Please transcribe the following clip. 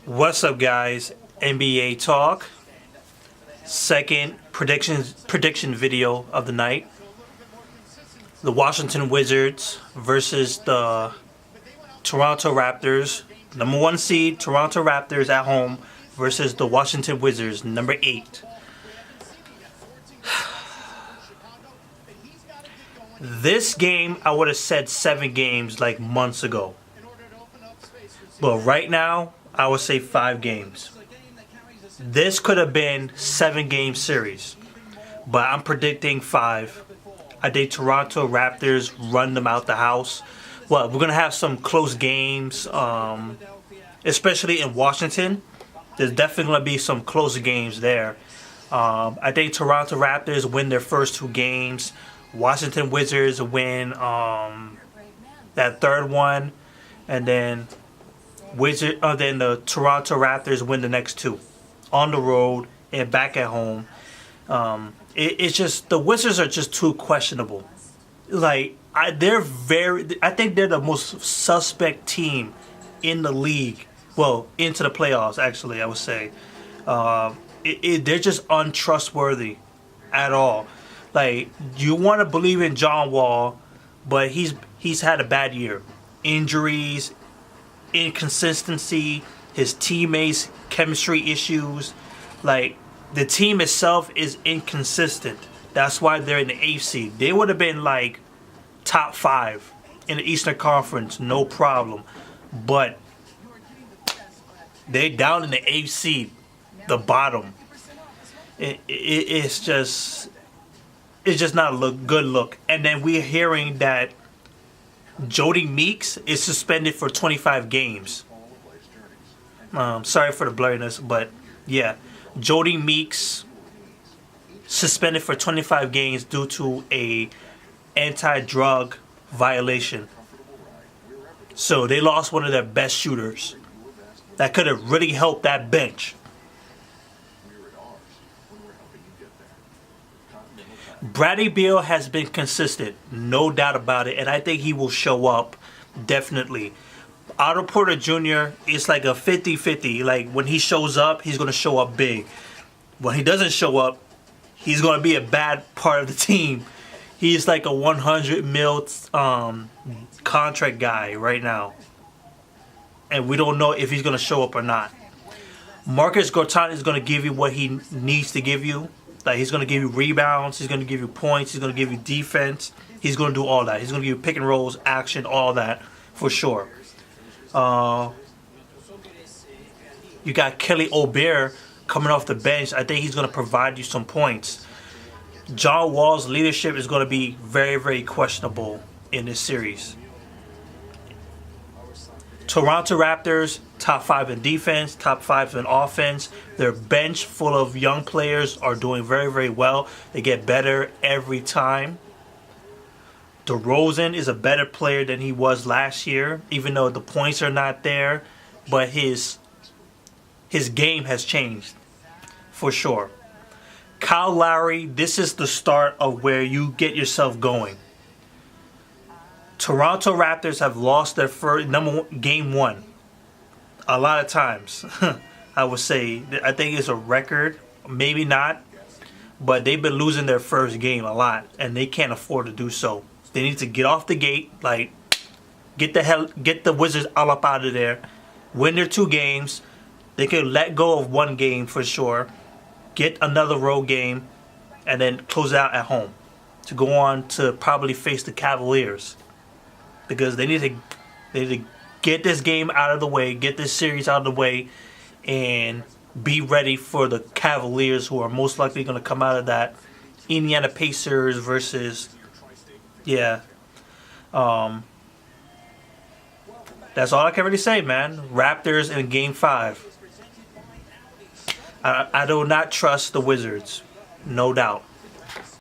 What's up, guys? NBA talk. Second prediction video of the night. The Washington Wizards versus the Toronto Raptors. Number 1 seed Toronto Raptors at home versus the Washington Wizards, number 8. This game, I would have said 7 games like months ago. But right now, I would say 5 games. This could have been 7-game series, but I'm predicting 5. I think Toronto Raptors run them out the house. Well, we're gonna have some close games, especially in Washington. There's definitely gonna be some close games there. I think Toronto Raptors win their first 2 games. Washington Wizards win that third one, and then the Toronto Raptors win the next 2 on the road and back at home. It's just the Wizards are just too questionable. Like I think they're the most suspect team in the league. Well, into the playoffs, actually, I would say. They're just untrustworthy at all. Like, you want to believe in John Wall, but he's had a bad year. Injuries, inconsistency, his teammates, chemistry issues. Like, the team itself is inconsistent. That's why they're in the eighth seed. They would have been like top 5 in the Eastern Conference, no problem. But they down in the eighth seed, the bottom. It's just not a good look. And then we're hearing that Jody Meeks is suspended for 25 games. Sorry for the blurriness, but yeah, Jody Meeks suspended for 25 games due to a anti-drug violation. So they lost one of their best shooters. That could have really helped that bench. Bradley Beal has been consistent, no doubt about it, and I think he will show up, definitely. Otto Porter Jr. is like a 50-50. Like, when he shows up, he's going to show up big. When he doesn't show up, he's going to be a bad part of the team. He's like a 100 mil contract guy right now. And we don't know if he's going to show up or not. Marcus Gortat is going to give you what he needs to give you. Like, he's going to give you rebounds, he's going to give you points, he's going to give you defense. He's going to do all that. He's going to give you pick and rolls, action, all that, for sure. You got Kelly Oubre coming off the bench. I think he's going to provide you some points. John Wall's leadership is going to be very, very questionable in this series. Toronto Raptors, top 5 in defense, top 5 in offense. Their bench full of young players are doing very, very well. They get better every time. DeRozan is a better player than he was last year, even though the points are not there. But his game has changed, for sure. Kyle Lowry, this is the start of where you get yourself going. Toronto Raptors have lost their first game 1 a lot of times. I would say, I think it's a record, maybe not, but they've been losing their first game a lot, and they can't afford to do so. They need to get off the gate, like get the Wizards all up out of there, win their 2 games. They can let go of 1 game for sure, get another road game, and then close out at home to go on to probably face the Cavaliers. Because they need to get this game out of the way, get this series out of the way, and be ready for the Cavaliers, who are most likely going to come out of that. Indiana Pacers versus, yeah. That's all I can really say, man. Raptors in Game 5. I do not trust the Wizards, no doubt.